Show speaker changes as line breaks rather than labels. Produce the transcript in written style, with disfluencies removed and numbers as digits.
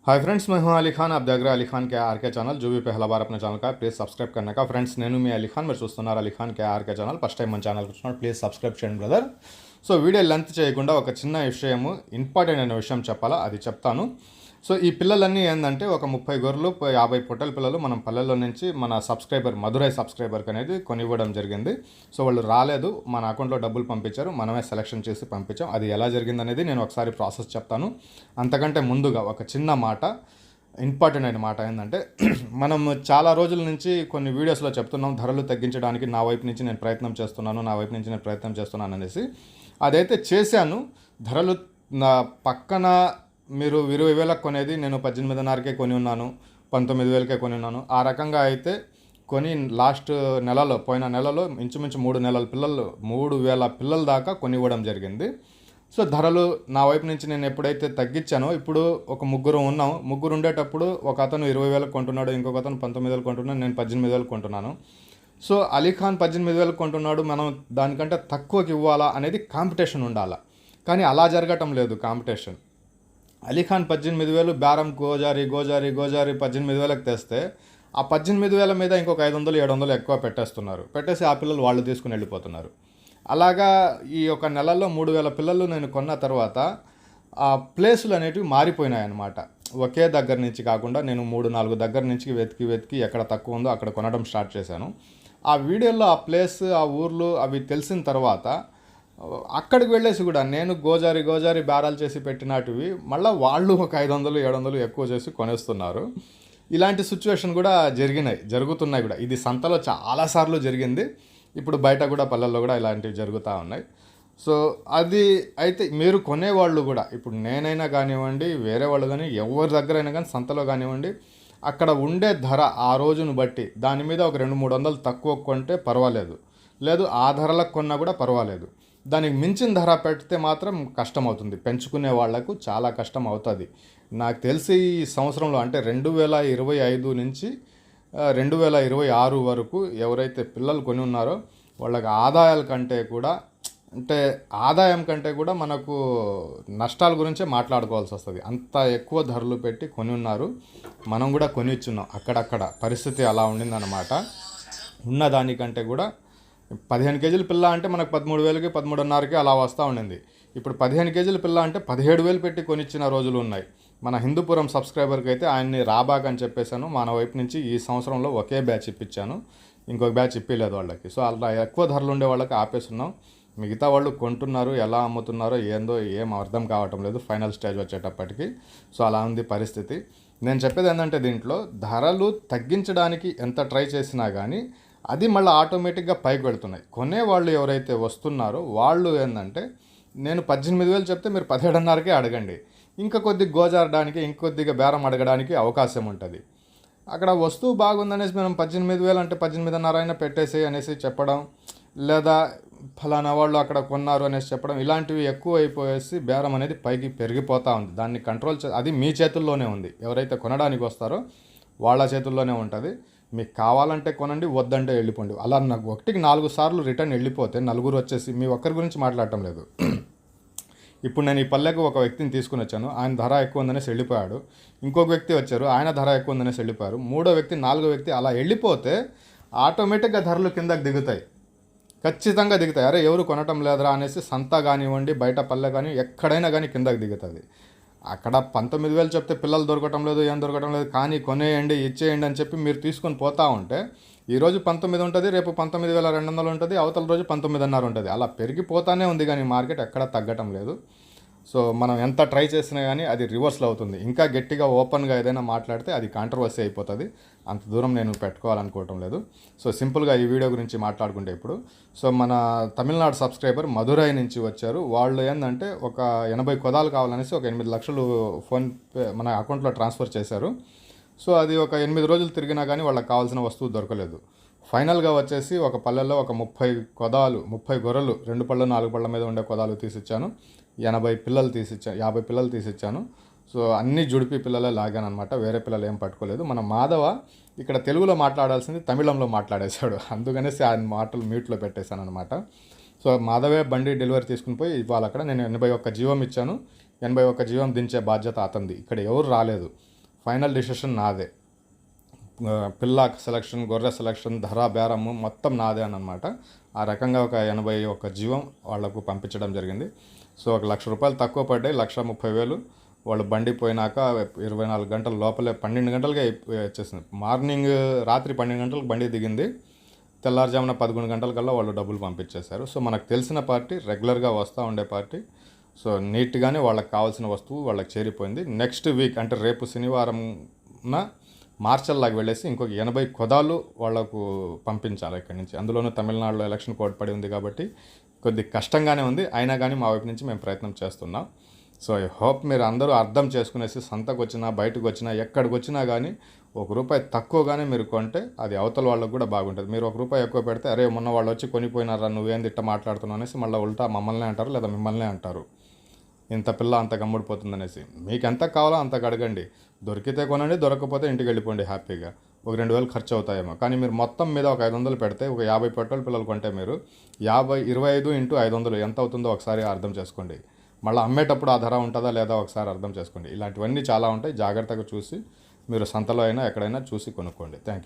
Hi friends, मैं हूं अली खान। आप देख रहे हैं अली खान के आर के चैनल। जो भी पहला बार अपने चैनल का प्लीज़ सब्सक्రైब करने का। ఫ్రెండ్స్, నేను మీ అలీ ఖాన్, మీరు చూస్తున్నారు అలీ ఖాన్ కే ఆర్కే ఛానల్. ఫస్ట్ టైం మన ఛానల్కి వచ్చినప్పుడు ప్లీజ్ సబ్స్క్రైబ్ చేయండి బ్రదర్. సో వీడియో లెంత్ చేయకుండా ఒక చిన్న విషయము, ఇంపార్టెంట్ అయిన విషయం చెప్పాలా, అది చెప్తాను. సో ఈ పిల్లలన్నీ ఏంటంటే ఒక 30 గొర్రెలు 50 పొట్టెల పిల్లలు మనం పల్లెల్లో నుంచి మన సబ్స్క్రైబర్ మధురై సబ్స్క్రైబర్కి అనేది కొనివ్వడం జరిగింది. సో వాళ్ళు రాలేదు, మన అకౌంట్లో డబ్బులు పంపించారు, మనమే సెలెక్షన్ చేసి పంపించాం. అది ఎలా జరిగింది అనేది నేను ఒకసారి ప్రాసెస్ చెప్తాను. అంతకంటే ముందుగా ఒక చిన్న మాట, ఇంపార్టెంట్ అయిన మాట ఏంటంటే, మనం చాలా రోజుల నుంచి కొన్ని వీడియోస్లో చెప్తున్నాం ధరలు తగ్గించడానికి నా వైపు నుంచి నేను ప్రయత్నం చేస్తున్నాను అనేసి. అదైతే చేశాను. ధరలు నా పక్కన మీరు 20,000 కొనేది నేను 18,500కే కొని ఉన్నాను, 19,000కే కొని ఉన్నాను. ఆ రకంగా అయితే కొని లాస్ట్ నెలలో, పోయిన నెలలో ఇంచుమించు 3,000 పిల్లల దాకా కొనివ్వడం జరిగింది. సో ధరలు నా వైపు నుంచి నేను ఎప్పుడైతే తగ్గించానో, ఇప్పుడు ఒక ముగ్గురు ఉండేటప్పుడు ఒక అతను 20,000 కొంటున్నాడు, ఇంకొక అతను 19,000 కొంటున్నాడు, నేను 18,000 కొంటున్నాను. సో అలీఖాన్ 18,000 కొంటున్నాడు, మనం దానికంటే తక్కువకి ఇవ్వాలా అనేది కాంపిటీషన్ ఉండాలా. కానీ అలా జరగటం లేదు కాంపిటీషన్. అలీఖాన్ 18,000 బేరం గోజారి 18,000కి తెస్తే ఆ 18,000 మీద ఇంకొక 500-700 ఎక్కువ పెట్టేసి ఆ పిల్లలు వాళ్ళు తీసుకుని వెళ్ళిపోతున్నారు. అలాగా ఈ ఒక నెలలో 3,000 పిల్లలు నేను కొన్న తర్వాత ఆ ప్లేసులు అనేటివి మారిపోయినాయి అన్నమాట. ఒకే దగ్గర నుంచి కాకుండా నేను 3-4 దగ్గర నుంచి వెతికి ఎక్కడ తక్కువ ఉందో అక్కడ కొనడం స్టార్ట్ చేశాను. ఆ వీడియోలో ఆ ప్లేస్, ఆ ఊర్లు అవి తెలిసిన తర్వాత అక్కడికి వెళ్ళేసి కూడా నేను గోజారి బేరాలు చేసి పెట్టినటివి మళ్ళీ వాళ్ళు ఒక 500-700 ఎక్కువ చేసి కొనేస్తున్నారు. ఇలాంటి సిచ్యువేషన్ కూడా జరుగుతున్నాయి కూడా. ఇది సంతలో చాలాసార్లు జరిగింది. ఇప్పుడు బయట కూడా, పల్లెల్లో కూడా ఇలాంటివి జరుగుతూ ఉన్నాయి. సో అది అయితే మీరు కొనేవాళ్ళు కూడా, ఇప్పుడు నేనైనా కానివ్వండి, వేరే వాళ్ళు కానీ, ఎవరి దగ్గరైనా కానీ, సంతలో కానివ్వండి, అక్కడ ఉండే ధర ఆ రోజును బట్టి దాని మీద ఒక 200-300 తక్కువ కొంటే పర్వాలేదు, లేదు ఆ ధరలకు కొన్నా కూడా పర్వాలేదు. దానికి మించిన ధర పెడితే మాత్రం కష్టం అవుతుంది, పెంచుకునే వాళ్లకు చాలా కష్టం అవుతుంది. నాకు తెలిసి ఈ సంవత్సరంలో అంటే 2025 నుంచి 2026 వరకు ఎవరైతే పిల్లలు కొని ఉన్నారో వాళ్ళకి ఆదాయాల కంటే కూడా, అంటే ఆదాయం కంటే కూడా మనకు నష్టాల గురించే మాట్లాడుకోవాల్సి వస్తుంది. అంత ఎక్కువ ధరలు పెట్టి కొని ఉన్నారు, మనం కూడా కొని ఇచ్చున్నాం. అక్కడక్కడ పరిస్థితి అలా ఉండిందన్నమాట. ఉన్నదానికంటే కూడా 15 కేజీల పిల్ల అంటే మనకు 13,000కి 13,500కి అలా వస్తూ ఉండింది. ఇప్పుడు 15 కేజీల పిల్ల అంటే 17,000 పెట్టి కొనిచ్చిన రోజులు ఉన్నాయి. మన హిందూపురం సబ్స్క్రైబర్కి అయితే ఆయన్ని రాబాకని చెప్పేశాను. మన వైపు నుంచి ఈ సంవత్సరంలో ఒకే బ్యాచ్ ఇప్పించాను, ఇంకొక బ్యాచ్ ఇప్పిలేదు వాళ్ళకి. సో అలా ఎక్కువ ధరలు ఉండే వాళ్ళకి ఆపేస్తున్నాం. మిగతా వాళ్ళు కొంటున్నారు, ఎలా అమ్ముతున్నారో ఏం అర్థం కావటం లేదు ఫైనల్ స్టేజ్ వచ్చేటప్పటికి. సో అలా ఉంది పరిస్థితి. నేను చెప్పేది ఏంటంటే, దీంట్లో ధరలు తగ్గించడానికి ఎంత ట్రై చేసినా కానీ అది మళ్ళీ ఆటోమేటిక్గా పైకి వెళ్తున్నాయి. కొనేవాళ్ళు ఎవరైతే వస్తున్నారో వాళ్ళు ఏంటంటే, నేను 18,000 చెప్తే మీరు 17,500కే అడగండి, ఇంకా కొద్దిగా గోజారడానికి, ఇంకొద్దిగా బేరం అడగడానికి అవకాశం ఉంటుంది. అక్కడ వస్తువు బాగుందనేసి మనం 18,000 అంటే 18,500 అయినా పెట్టేసి అనేసి చెప్పడం, లేదా ఫలానా వాళ్ళు అక్కడ కొన్నారు అనేసి చెప్పడం, ఇలాంటివి ఎక్కువ అయిపోయేసి బేరం అనేది పైకి పెరిగిపోతూ ఉంది. దాన్ని కంట్రోల్ అది మీ చేతుల్లోనే ఉంది. ఎవరైతే కొనడానికి వస్తారో వాళ్ళ చేతుల్లోనే ఉంటుంది. మీకు కావాలంటే కొనండి, వద్దంటే వెళ్ళిపోండి. అలా నాకు 1కి 4 సార్లు రిటర్న్ వెళ్ళిపోతే నలుగురు వచ్చేసి, మీ ఒక్కరి గురించి మాట్లాడటం లేదు. ఇప్పుడు నేను ఈ పల్లెకు ఒక వ్యక్తిని తీసుకుని వచ్చాను, ఆయన ధర ఎక్కువ ఉందనేసి వెళ్ళిపోయాడు. ఇంకొక వ్యక్తి వచ్చారు, ఆయన ధర ఎక్కువ ఉందనేసి వెళ్ళిపోయారు. 3వ వ్యక్తి, 4వ వ్యక్తి అలా వెళ్ళిపోతే ఆటోమేటిక్గా ధరలు కిందకి దిగుతాయి, ఖచ్చితంగా దిగుతాయి. అరే ఎవరు కొనటం లేదురా అనేసి సంత కానివ్వండి, బయట పల్లె కానీ, ఎక్కడైనా కానీ కిందకి దిగుతుంది. అక్కడ 19,000 చెప్తే పిల్లలు దొరకటం లేదు, ఏం దొరకటం లేదు, కానీ కొనేయండి, ఇచ్చేయండి అని చెప్పి మీరు తీసుకొని పోతూ ఉంటే ఈరోజు 19 ఉంటుంది, రేపు 19,200 ఉంటుంది, అవతల రోజు 19,500 ఉంటుంది. అలా పెరిగిపోతానే ఉంది, కానీ మార్కెట్ ఎక్కడ తగ్గటం లేదు. సో మనం ఎంత ట్రై చేసినా కానీ అది రివర్స్లో అవుతుంది. ఇంకా గట్టిగా ఓపెన్గా ఏదైనా మాట్లాడితే అది కాంట్రవర్సీ అయిపోతుంది. అంత దూరం నేను పెట్టుకోవాలనుకోవటం లేదు. సో సింపుల్గా ఈ వీడియో గురించి మాట్లాడుకుంటే, ఇప్పుడు సో మన తమిళనాడు సబ్స్క్రైబర్ మధురై నుంచి వచ్చారు. వాళ్ళు ఏంటంటే ఒక 80 కొదాలు కావాలనేసి ఒక 8 లక్షలు ఫోన్పే మన అకౌంట్లో ట్రాన్స్ఫర్ చేశారు. సో అది ఒక 8 రోజులు తిరిగినా కానీ వాళ్ళకి కావాల్సిన వస్తువు దొరకలేదు. ఫైనల్గా వచ్చేసి ఒక పల్లెల్లో ఒక 30 గొర్రెలు, 2 పళ్ళు 4 పళ్ళ మీద ఉండే కొదాలు తీసిచ్చాను. 50 పిల్లలు తీసిచ్చాను. సో అన్ని జుడిపి పిల్లలే లాగాను అనమాట, వేరే పిల్లలు ఏం పట్టుకోలేదు. మన మాధవ ఇక్కడ తెలుగులో మాట్లాడాల్సింది తమిళంలో మాట్లాడేశాడు, అందుకనేసి ఆయన మాటలు మ్యూట్లో పెట్టేశాను అనమాట. సో మాధవే బండి డెలివరీ తీసుకుని పోయి ఇవాళ అక్కడ నేను 81 జీవం ఇచ్చాను. 81 జీవం దించే బాధ్యత అతనిది. ఇక్కడ ఎవరు రాలేదు. ఫైనల్ డిసిషన్ నాదే. పిల్ల సెలక్షన్, గొర్రె సెలక్షన్, ధర బేరము మొత్తం నాదే అన్నమాట. ఆ రకంగా ఒక 81 జీవం వాళ్లకు పంపించడం జరిగింది. సో ఒక ₹1,00,000 తక్కువ పడ్డాయి. 1,30,000 వాళ్ళు బండి పోయినాక 24 గంటల లోపలే 12 గంటలకే వచ్చేసింది. మార్నింగ్ రాత్రి 12 గంటలకు బండి దిగింది. తెల్లారుజామున 11 గంటలకల్లా వాళ్ళు డబ్బులు పంపించేశారు. సో మనకు తెలిసిన పార్టీ, రెగ్యులర్గా వస్తూ ఉండే పార్టీ. సో నీట్గానే వాళ్ళకి కావాల్సిన వస్తువు వాళ్ళకి చేరిపోయింది. నెక్స్ట్ వీక్ అంటే రేపు శనివారంన మార్చల్లాగా వెళ్ళేసి ఇంకొక 80 కొదాలు వాళ్లకు పంపించాలి ఇక్కడి నుంచి. అందులోనూ తమిళనాడులో ఎలక్షన్ కోడ్ పడి ఉంది కాబట్టి కొద్ది కష్టంగానే ఉంది. అయినా కానీ మా వైపు నుంచి మేము ప్రయత్నం చేస్తున్నాం. సో ఐ హోప్ మీరు అందరూ అర్థం చేసుకునేసి సంతకు వచ్చినా, బయటకు వచ్చినా, ఎక్కడికి వచ్చినా కానీ ₹1 తక్కువగానే మీరు కొంటే అది అవతల వాళ్ళకు కూడా బాగుంటుంది. మీరు ₹1 ఎక్కువ పెడితే, అరే మొన్న వాళ్ళు వచ్చి కొనిపోయినారా, నువ్వేంది ఇట్ట మాట్లాడుతున్నావు అనేసి మళ్ళీ ఉల్టా మమ్మల్ని అంటారు, లేదా మిమ్మల్నే అంటారు, ఇంత పిల్ల అంత గమ్ముడిపోతుందనేసి. మీకు ఎంత కావాలో అంతకు అడగండి. దొరికితే కొనండి, దొరకకపోతే ఇంటికి వెళ్ళిపోండి హ్యాపీగా. ఒక 2,000 ఖర్చు అవుతాయేమో. కానీ మీరు మొత్తం మీద ఒక 500 పెడితే, ఒక 50 పెట్రోల్ పిల్లలు కొంటే మీరు 25 × 500 ఎంత అవుతుందో ఒకసారి అర్థం చేసుకోండి. మళ్ళీ అమ్మేటప్పుడు ఆ ధర ఉంటుందా లేదా ఒకసారి అర్థం చేసుకోండి. ఇలాంటివన్నీ చాలా ఉంటాయి. జాగ్రత్తగా చూసి మీరు సంతలో అయినా ఎక్కడైనా చూసి కొనుక్కోండి. Thank you.